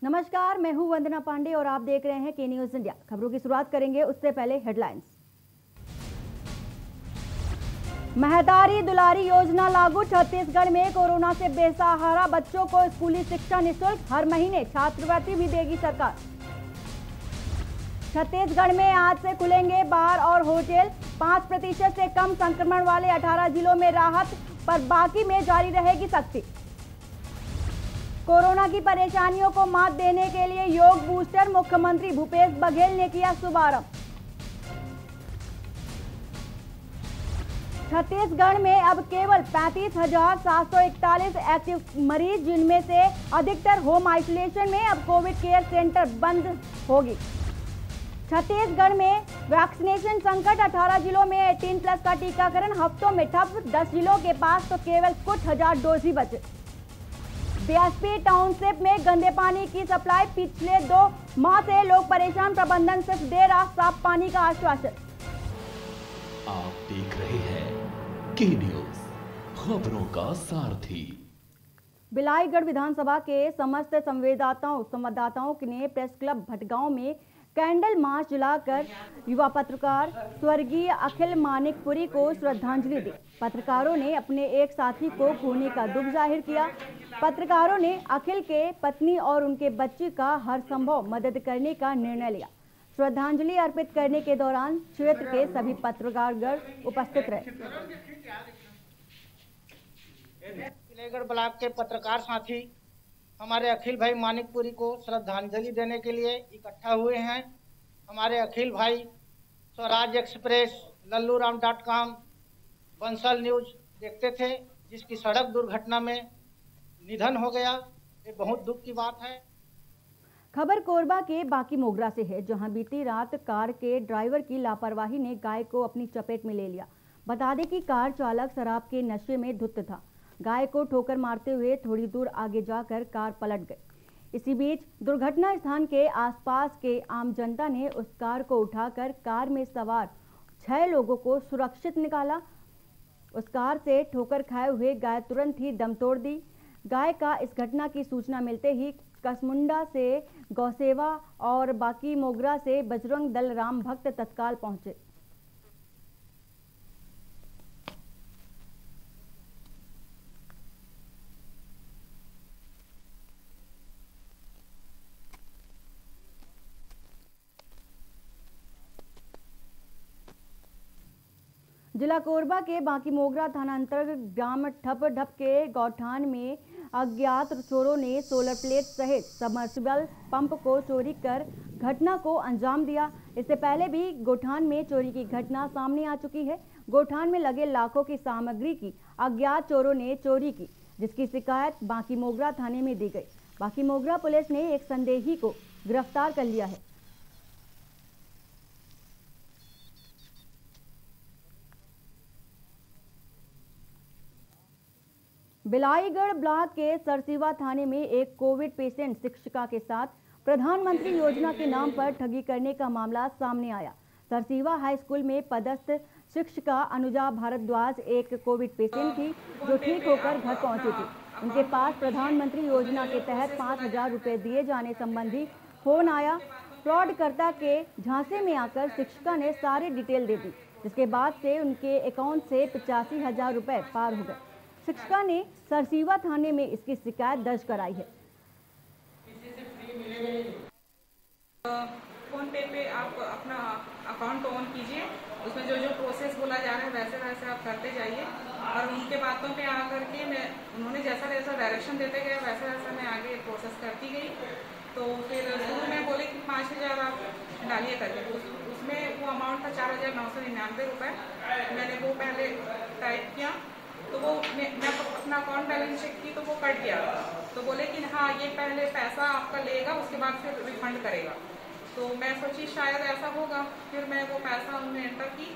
नमस्कार, मैं हूं वंदना पांडे और आप देख रहे हैं के न्यूज इंडिया। खबरों की शुरुआत करेंगे उससे पहले हेडलाइंस। महदारी दुलारी योजना लागू। छत्तीसगढ़ में कोरोना से बेसहारा बच्चों को स्कूली शिक्षा निःशुल्क। हर महीने छात्रवृत्ति भी देगी सरकार। छत्तीसगढ़ में आज से खुलेंगे बार और होटल। 5% से कम संक्रमण वाले 18 जिलों में राहत, पर बाकी में जारी रहेगी सख्ती। कोरोना की परेशानियों को मात देने के लिए योग बूस्टर। मुख्यमंत्री भूपेश बघेल ने किया शुभारंभ। छत्तीसगढ़ में अब केवल 35,741 एक्टिव मरीज, जिनमें से अधिकतर होम आइसोलेशन में। अब कोविड केयर सेंटर बंद होगी। छत्तीसगढ़ में वैक्सीनेशन संकट। 18 जिलों में 18+ का टीकाकरण हफ्तों में ठप। 10 जिलों के पास तो केवल कुछ हजार डोज ही बचे। बीएसपी टाउनशिप में गंदे पानी की सप्लाई। पिछले 2 माह से लोग परेशान, प्रबंधन सिर्फ दे रहा साफ पानी का आश्वासन। आप देख रहे हैं के न्यूज, खबरों का सारथी। बिलाईगढ़ विधानसभा के समस्त संवाददाताओं ने प्रेस क्लब भटगांव में कैंडल मार्च जलाकर युवा पत्रकार स्वर्गीय अखिल मानिकपुरी को श्रद्धांजलि दी। पत्रकारों ने अपने एक साथी को खोने का दुख जाहिर किया। पत्रकारों ने अखिल के पत्नी और उनके बच्चे का हर संभव मदद करने का निर्णय लिया। श्रद्धांजलि अर्पित करने के दौरान क्षेत्र के सभी पत्रकारगण उपस्थित रहे। बिलाईगढ़ ब्लॉक के पत्रकार साथी हमारे अखिल भाई मानिकपुरी को श्रद्धांजलि देने के लिए इकट्ठा हुए हैं। हमारे अखिल भाई स्वराज एक्सप्रेस, लल्लूराम.com, बंसल न्यूज देखते थे, जिसकी सड़क दुर्घटना में निधन हो गया। ये बहुत दुख की बात है। खबर कोरबा के बाकी मोगरा से है, जहां बीती रात कार के ड्राइवर की लापरवाही ने गाय को अपनी चपेट में ले लिया। बता दें कि कार चालक शराब के नशे में धुत था। गाय को ठोकर मारते हुए थोड़ी दूर आगे जाकर कार पलट गई। इसी बीच दुर्घटना स्थान के आसपास के आम जनता ने उस कार को उठाकर कार में सवार 6 लोगों को सुरक्षित निकाला। उस कार से ठोकर खाए हुए गाय तुरंत ही दम तोड़ दी। गाय का इस घटना की सूचना मिलते ही कसमुंडा से गौसेवा और बाकी मोगरा से बजरंग दल राम भक्त तत्काल पहुंचे। जिला कोरबा के बाकी मोगरा थाना अंतर्गत ग्राम ठप के गौठान में अज्ञात चोरों ने सोलर प्लेट सहित सबमर्सिबल पंप को चोरी कर घटना को अंजाम दिया। इससे पहले भी गौठान में चोरी की घटना सामने आ चुकी है। गौठान में लगे लाखों की सामग्री की अज्ञात चोरों ने चोरी की, जिसकी शिकायत बाकी मोगरा थाने में दी गई। बाकी मोगरा पुलिस ने एक संदेही को गिरफ्तार कर लिया है। बिलाईगढ़ ब्लॉक के सरसीवा थाने में एक कोविड पेशेंट शिक्षिका के साथ प्रधानमंत्री योजना के नाम पर ठगी करने का मामला सामने आया। सरसीवा हाई स्कूल में पदस्थ शिक्षिका अनुजा भारद्वाज एक कोविड पेशेंट थी, जो ठीक होकर घर पहुंची थी। उनके पास प्रधानमंत्री योजना के तहत 5,000 रुपए दिए जाने संबंधी फोन आया। फ्रॉडकर्ता के झांसे में आकर शिक्षिका ने सारी डिटेल दे दी, जिसके बाद से उनके अकाउंट से 85,000 रुपए पार हो गए। शिक्षिका ने सरसीवा थाने में इसकी शिकायत दर्ज कराई है। फोन पे आप अपना अकाउंट ऑन कीजिए, उसमें जो प्रोसेस बोला जा रहा है वैसे वैसे आप करते जाइए, और उनके बातों पे आकर के उन्होंने जैसा जैसा डायरेक्शन देते गए वैसा वैसा मैं आगे प्रोसेस करती गई। तो फिर शुरू में बोले कि 5,000 आप डालिए करके, उसमें वो अमाउंट था 4,999 रुपये। मैंने वो पहले टाइप किया, तो वो मैं अपना अकाउंट बैलेंस चेक की तो वो कट गया। तो बोले कि हाँ, ये पहले पैसा आपका लेगा, उसके बाद फिर रिफंड करेगा। तो मैं सोची शायद ऐसा होगा। फिर मैं वो पैसा उनमें एंटर की,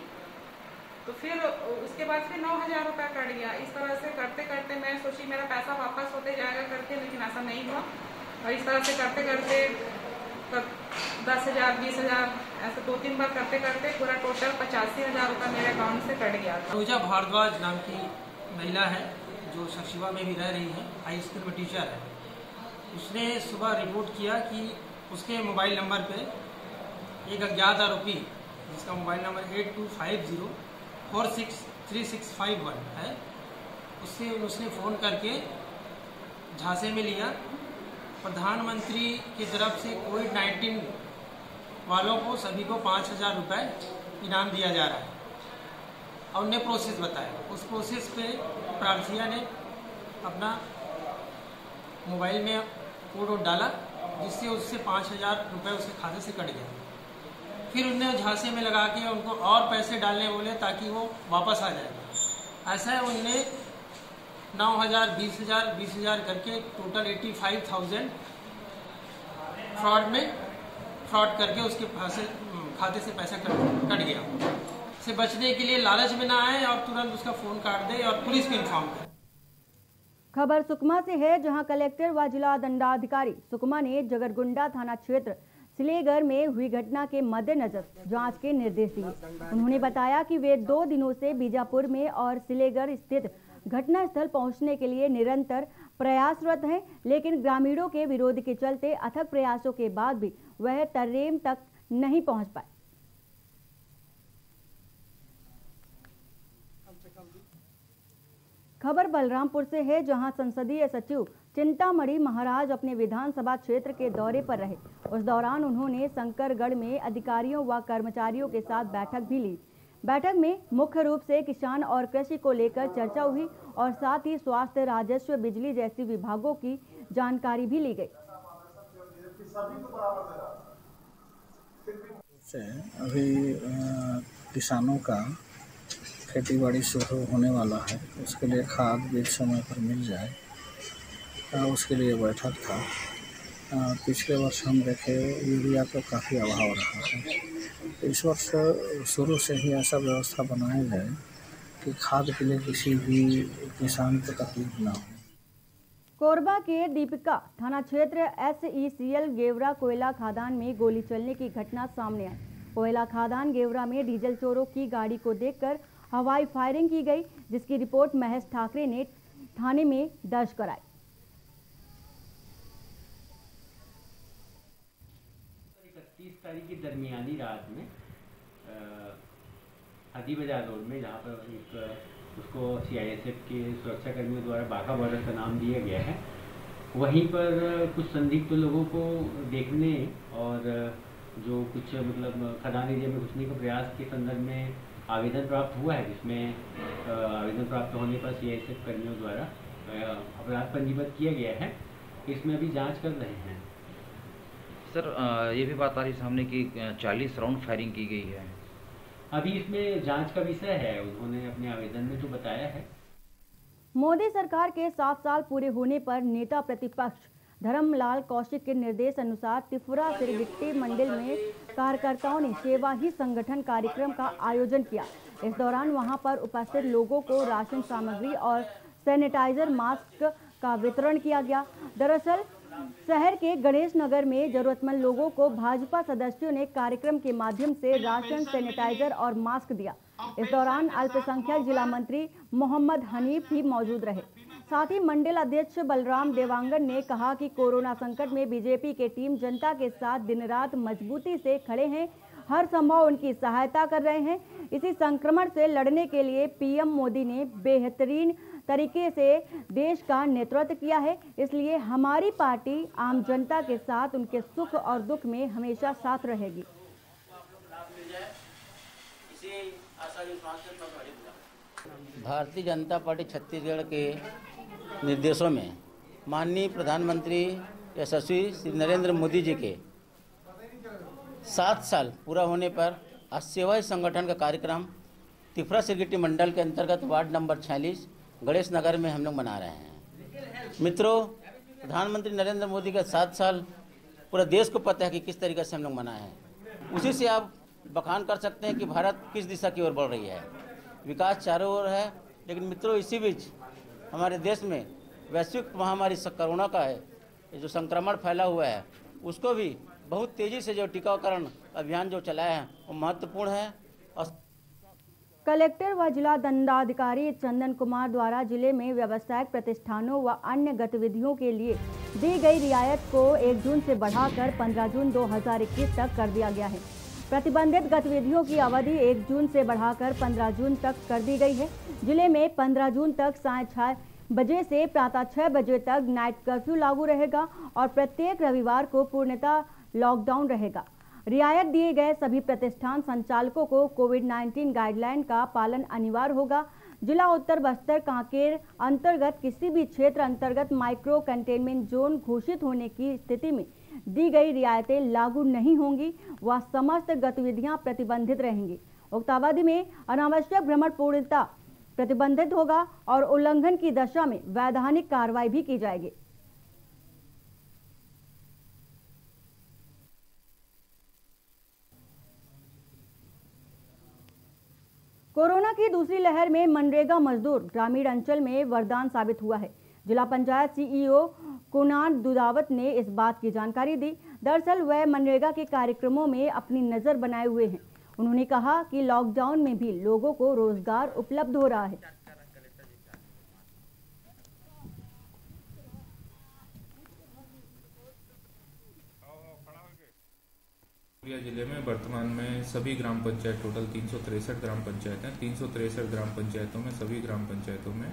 तो फिर उसके बाद फिर 9,000 रुपये कट गया। इस तरह से करते करते मैं सोची मेरा पैसा वापस होते जाएगा करके, लेकिन ऐसा नहीं हुआ। और इस तरह से करते करते 10,000, 20,000 ऐसे 2-3 बार करते करते पूरा टोटल 85,000 रुपये मेरे अकाउंट से कट गया था। अनुजा भारद्वाज नाम की महिला है, जो सरसीवा में भी रह रही है, हाई स्कूल में टीचर है। उसने सुबह रिपोर्ट किया कि उसके मोबाइल नंबर पे एक अज्ञात आरोपी जिसका मोबाइल नंबर 8250463651 है, उसने फ़ोन करके झांसे में लिया। प्रधानमंत्री की तरफ से कोविड-19 वालों को सभी को 5,000 रुपये इनाम दिया जा रहा है और उन्हें प्रोसेस बताया। उस प्रोसेस पे प्रार्थिया ने अपना मोबाइल में कोड डाला, जिससे उससे 5,000 रुपये उसके खाते से कट गया। फिर उन्हें झांसे में लगा के उनको और पैसे डालने बोले ताकि वो वापस आ जाए। ऐसा है उनने 9,000, 20,000 करके टोटल 85,000 फ्रॉड करके उसके खाते से पैसा कट गया। से बचने के लिए लालच में ना आए और तुरंत उसका फोन काट दे और पुलिस को इन्फॉर्म करे। खबर सुकमा से है, जहां कलेक्टर व जिला दंडाधिकारी सुकमा ने जगरगुंडा थाना क्षेत्र सिलेगर में हुई घटना के मद्देनजर जांच के निर्देश दिए। उन्होंने बताया कि वे 2 दिनों से बीजापुर में और सिलेगर स्थित घटनास्थल पहुंचने के लिए निरंतर प्रयासरत हैं, लेकिन ग्रामीणों के विरोध के चलते अथक प्रयासों के बाद भी वह तर्रेम तक नहीं पहुंच पाए। खबर बलरामपुर से है, जहां संसदीय सचिव चिंतामणि महाराज अपने विधानसभा क्षेत्र के दौरे पर रहे। उस दौरान उन्होंने शंकरगढ़ में अधिकारियों व कर्मचारियों के साथ बैठक भी ली। बैठक में मुख्य रूप से किसान और कृषि को लेकर चर्चा हुई और साथ ही स्वास्थ्य, राजस्व, बिजली जैसी विभागों की जानकारी भी ली गई। अभी किसानों का खेती बाड़ी शुरू होने वाला है, उसके लिए खाद बीज समय पर मिल जाए, उसके लिए बैठक था। पिछले वर्ष हम देखे यूरिया का काफ़ी अभाव रहा है। इस वर्ष शुरू से ही ऐसा व्यवस्था बनाया जाए कि खाद के लिए किसी भी किसान को तकलीफ ना हो। कोरबा के दीपिका थाना क्षेत्र SECL गेवरा कोयला खादान में गोली चलने की घटना सामने आई। कोयला खादान गेवरा में डीजल चोरों की गाड़ी को देखकर हवाई फायरिंग की गई, जिसकी रिपोर्ट महेश ठाकरे ने थाने में दर्ज कराई। 31 तारीख की दरमियानी रात में हादी बाजार रोड में, जहाँ पर एक उसको CISF के सुरक्षा कर्मियों द्वारा बाघा बॉर्डर का नाम दिया गया है, वहीं पर कुछ संदिग्ध लोगों को देखने और जो कुछ मतलब खदान एरिया में घुसने के प्रयास के संदर्भ में आवेदन प्राप्त हुआ है, जिसमें आवेदन प्राप्त होने पर CISF कर्मियों द्वारा अपराध पंजीबद्ध किया गया है। इसमें अभी जांच कर रहे हैं। सर, ये भी बात आ रही सामने कि 40 राउंड फायरिंग की गई है। अभी इसमें जांच का विषय है, उन्होंने अपने आवेदन में जो बताया है। मोदी सरकार के 7 साल पूरे होने पर नेता प्रतिपक्ष धर्मलाल कौशिक के निर्देश अनुसार त्रिपुरा सिरगिट्टी मंडल में कार्यकर्ताओं ने सेवा ही संगठन कार्यक्रम का आयोजन किया। इस दौरान वहां पर उपस्थित लोगों को राशन सामग्री और सैनिटाइजर मास्क का वितरण किया गया। दरअसल शहर के गणेश नगर में जरूरतमंद लोगों को भाजपा सदस्यों ने कार्यक्रम के माध्यम से राशन, सैनिटाइजर और मास्क दिया। इस दौरान अल्पसंख्यक जिला मंत्री मोहम्मद हनीफ भी मौजूद रहे। साथ ही मंडल अध्यक्ष बलराम देवांगन ने कहा कि कोरोना संकट में बीजेपी के टीम जनता के साथ दिन रात मजबूती से खड़े हैं, हर संभव उनकी सहायता कर रहे हैं। इसी संक्रमण से लड़ने के लिए PM मोदी ने बेहतरीन तरीके से देश का नेतृत्व किया है, इसलिए हमारी पार्टी आम जनता के साथ उनके सुख और दुख में हमेशा साथ रहेगी। भारतीय जनता पार्टी छत्तीसगढ़ के निर्देशों में माननीय प्रधानमंत्री यशस्वी श्री नरेंद्र मोदी जी के 7 साल पूरा होने पर आज सेवा ही संगठन का कार्यक्रम त्रिपुरा सिरगिट्टी मंडल के अंतर्गत वार्ड नंबर 46 गणेश नगर में हम लोग मना रहे हैं। मित्रों, प्रधानमंत्री नरेंद्र मोदी का 7 साल पूरा देश को पता है कि किस तरीके से हम लोग मनाए हैं। उसी से आप बखान कर सकते हैं कि भारत किस दिशा की ओर बढ़ रही है। विकास चारों ओर है, लेकिन मित्रों इसी बीच हमारे देश में वैश्विक महामारी कोरोना का है, जो संक्रमण फैला हुआ है, उसको भी बहुत तेजी से जो टीकाकरण अभियान जो चलाया है वो महत्वपूर्ण है। कलेक्टर व जिला दंडाधिकारी चंदन कुमार द्वारा जिले में व्यावसायिक प्रतिष्ठानों व अन्य गतिविधियों के लिए दी गई रियायत को 1 जून से बढ़ाकर 15 जून 2021 तक कर दिया गया है। प्रतिबंधित गतिविधियों की अवधि 1 जून से बढ़ाकर 15 जून तक कर दी गई है। जिले में 15 जून तक साय 6 बजे से प्रातः 6 बजे तक नाइट कर्फ्यू लागू रहेगा और प्रत्येक रविवार को पूर्णतः लॉकडाउन रहेगा। रियायत दिए गए सभी प्रतिष्ठान संचालकों को कोविड-19 गाइडलाइन का पालन अनिवार्य होगा। जिला उत्तर बस्तर कांकेर अंतर्गत किसी भी क्षेत्र अंतर्गत माइक्रो कंटेनमेंट जोन घोषित होने की स्थिति में दी गई रियायतें लागू नहीं होंगी व समस्त गतिविधियां प्रतिबंधित रहेंगी। उक्त अवधि में अनावश्यक भ्रमण पूर्णतः प्रतिबंधित होगा और उल्लंघन की दशा में वैधानिक कार्रवाई भी की जाएगी। कोरोना की दूसरी लहर में मनरेगा मजदूर ग्रामीण अंचल में वरदान साबित हुआ है। जिला पंचायत सीईओ कुणाल दुधावत ने इस बात की जानकारी दी। दरअसल वह मनरेगा के कार्यक्रमों में अपनी नजर बनाए हुए हैं। उन्होंने कहा कि लॉकडाउन में भी लोगों को रोजगार उपलब्ध हो रहा है। जिले में वर्तमान में सभी ग्राम पंचायत टोटल 363 ग्राम पंचायत हैं। 363 ग्राम पंचायतों में सभी ग्राम पंचायतों में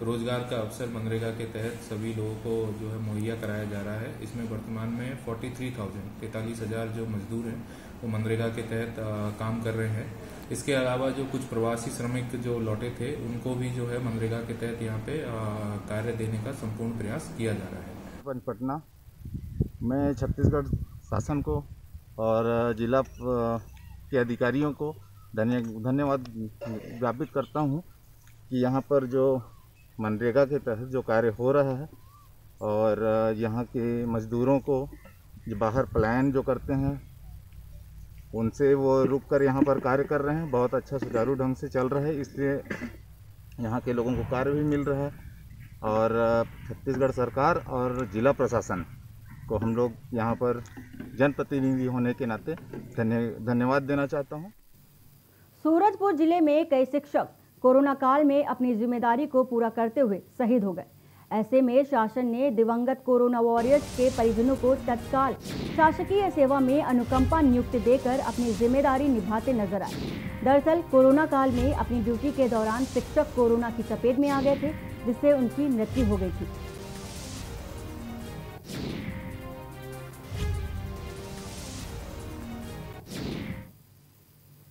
रोजगार का अवसर मनरेगा के तहत सभी लोगों को जो है मुहैया कराया जा रहा है। इसमें वर्तमान में 43,000 जो मजदूर हैं वो मनरेगा के तहत काम कर रहे हैं। इसके अलावा जो कुछ प्रवासी श्रमिक जो लौटे थे उनको भी जो है मनरेगा के तहत यहाँ पे कार्य देने का संपूर्ण प्रयास किया जा रहा है। पटना मैं छत्तीसगढ़ शासन को और जिला के अधिकारियों को धन्यवाद ज्ञापित करता हूँ कि यहाँ पर जो मनरेगा के तहत जो कार्य हो रहा है और यहाँ के मजदूरों को जो बाहर पलायन जो करते हैं उनसे वो रुक कर यहाँ पर कार्य कर रहे हैं। बहुत अच्छा सुचारू ढंग से चल रहा है, इसलिए यहाँ के लोगों को कार्य भी मिल रहा है और छत्तीसगढ़ सरकार और जिला प्रशासन को हम लोग यहाँ पर जनप्रतिनिधि होने के नाते धन्यवाद देना चाहता हूँ। सूरजपुर जिले में कई शिक्षक कोरोना काल में अपनी जिम्मेदारी को पूरा करते हुए शहीद हो गए। ऐसे में शासन ने दिवंगत कोरोना वॉरियर्स के परिजनों को तत्काल शासकीय सेवा में अनुकंपा नियुक्ति देकर अपनी जिम्मेदारी निभाते नजर आए। दरअसल कोरोना काल में अपनी ड्यूटी के दौरान शिक्षक कोरोना की चपेट में आ गए थे, जिससे उनकी मृत्यु हो गई थी।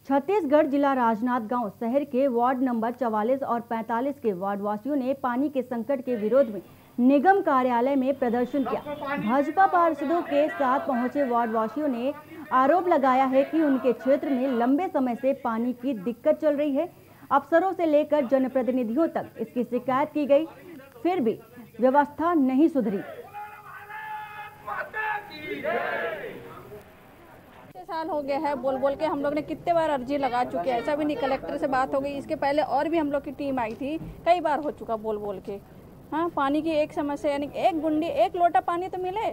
छत्तीसगढ़ जिला राजनांदगांव शहर के वार्ड नंबर 44 और 45 के वार्ड वासियों ने पानी के संकट के विरोध में निगम कार्यालय में प्रदर्शन किया। भाजपा पार्षदों के साथ पहुंचे वार्ड वासियों ने आरोप लगाया है कि उनके क्षेत्र में लंबे समय से पानी की दिक्कत चल रही है। अफसरों से लेकर जनप्रतिनिधियों तक इसकी शिकायत की गई, फिर भी व्यवस्था नहीं सुधरी। साल हो गया है बोल के हम लोग ने कितने बार अर्जी लगा चुके हैं। ऐसा भी नहीं कलेक्टर से बात हो गई, इसके पहले और भी हम लोग की टीम आई थी, कई बार हो चुका बोल के। हाँ, पानी की एक समस्या, यानी एक गुंडी एक लोटा पानी तो मिले।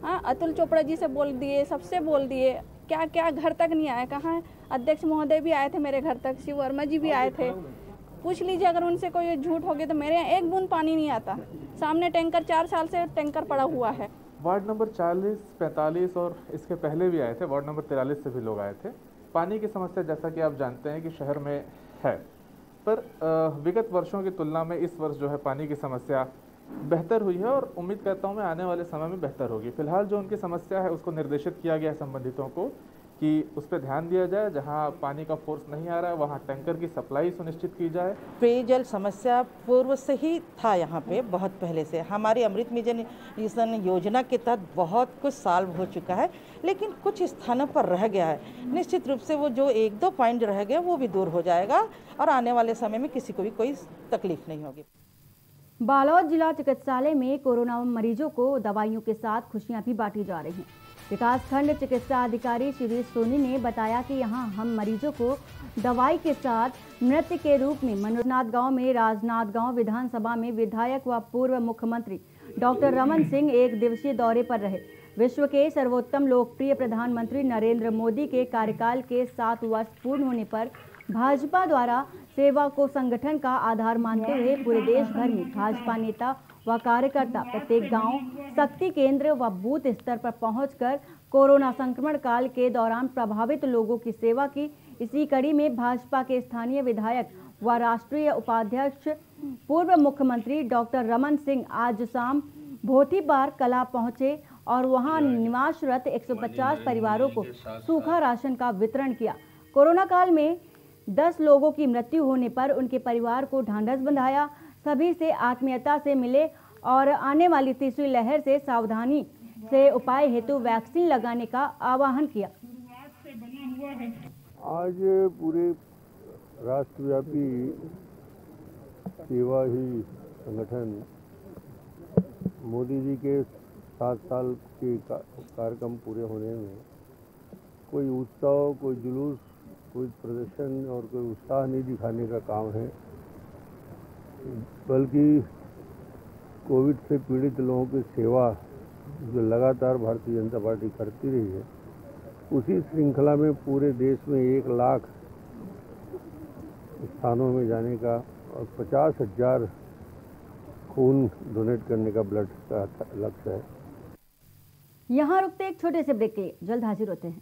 हाँ, अतुल चोपड़ा जी से बोल दिए, सबसे बोल दिए, क्या क्या घर तक नहीं आए। कहाँ अध्यक्ष महोदय भी आए थे मेरे घर तक, शिव वर्मा जी भी आए थे। पूछ लीजिए अगर उनसे कोई झूठ हो गया तो मेरे यहाँ एक बूंद पानी नहीं आता। सामने टैंकर 4 साल से टैंकर पड़ा हुआ है। वार्ड नंबर 40, 45 और इसके पहले भी आए थे, वार्ड नंबर 43 से भी लोग आए थे। पानी की समस्या जैसा कि आप जानते हैं कि शहर में है, पर विगत वर्षों की तुलना में इस वर्ष जो है पानी की समस्या बेहतर हुई है और उम्मीद करता हूं मैं आने वाले समय में बेहतर होगी। फिलहाल जो उनकी समस्या है उसको निर्देशित किया गया है संबंधितों को कि उस पर ध्यान दिया जाए। जहां पानी का फोर्स नहीं आ रहा है वहां टैंकर की सप्लाई सुनिश्चित की जाए। पेयजल समस्या पूर्व से ही था यहाँ पे, बहुत पहले से। हमारी अमृत मिशन योजना के तहत बहुत कुछ सॉल्व हो चुका है, लेकिन कुछ स्थानों पर रह गया है। निश्चित रूप से वो जो 1-2 पॉइंट रह गए वो भी दूर हो जाएगा और आने वाले समय में किसी को भी कोई तकलीफ नहीं होगी। बालोद जिला चिकित्सालय में कोरोना मरीजों को दवाइयों के साथ खुशियां भी बांटी जा रही हैं। विकासखंड चिकित्सा अधिकारी श्री सोनी ने बताया कि यहां हम मरीजों को दवाई के साथ नृत्य के रूप में राजनांदगांव में राजनांदगांव विधानसभा में विधायक व पूर्व मुख्यमंत्री डॉक्टर रमन सिंह 1 दिवसीय दौरे पर रहे। विश्व के सर्वोत्तम लोकप्रिय प्रधानमंत्री नरेंद्र मोदी के कार्यकाल के 7 वर्ष पूर्ण होने पर भाजपा द्वारा सेवा को संगठन का आधार मानते हुए पूरे देश भर में भाजपा नेता व कार्यकर्ता प्रत्येक गांव, शक्ति केंद्र व बूथ स्तर पर पहुंचकर कोरोना संक्रमण काल के दौरान प्रभावित लोगों की सेवा की। इसी कड़ी में भाजपा के स्थानीय विधायक व राष्ट्रीय उपाध्यक्ष पूर्व मुख्यमंत्री डॉक्टर रमन सिंह आज शाम भोथीपार कला पहुंचे और वहां निवासरत 150 परिवारों को सूखा राशन का वितरण किया। कोरोना काल में 10 लोगों की मृत्यु होने पर उनके परिवार को ढांढस बंधाया। सभी से आत्मीयता से मिले और आने वाली तीसरी लहर से सावधानी से उपाय हेतु वैक्सीन लगाने का आह्वान किया। आज पूरे राष्ट्रव्यापी सेवा ही संगठन मोदी जी के 7 साल के कार्यक्रम पूरे होने में कोई उत्सव, कोई जुलूस, कोई प्रदर्शन और कोई उत्साह नहीं दिखाने का काम है, बल्कि कोविड से पीड़ित लोगों की सेवा जो लगातार भारतीय जनता पार्टी करती रही है, उसी श्रृंखला में पूरे देश में 1 लाख स्थानों में जाने का और 50,000 खून डोनेट करने का ब्लड का लक्ष्य है। यहाँ रुकते एक छोटे से ब्रेक के लिए, जल्द हाजिर होते हैं।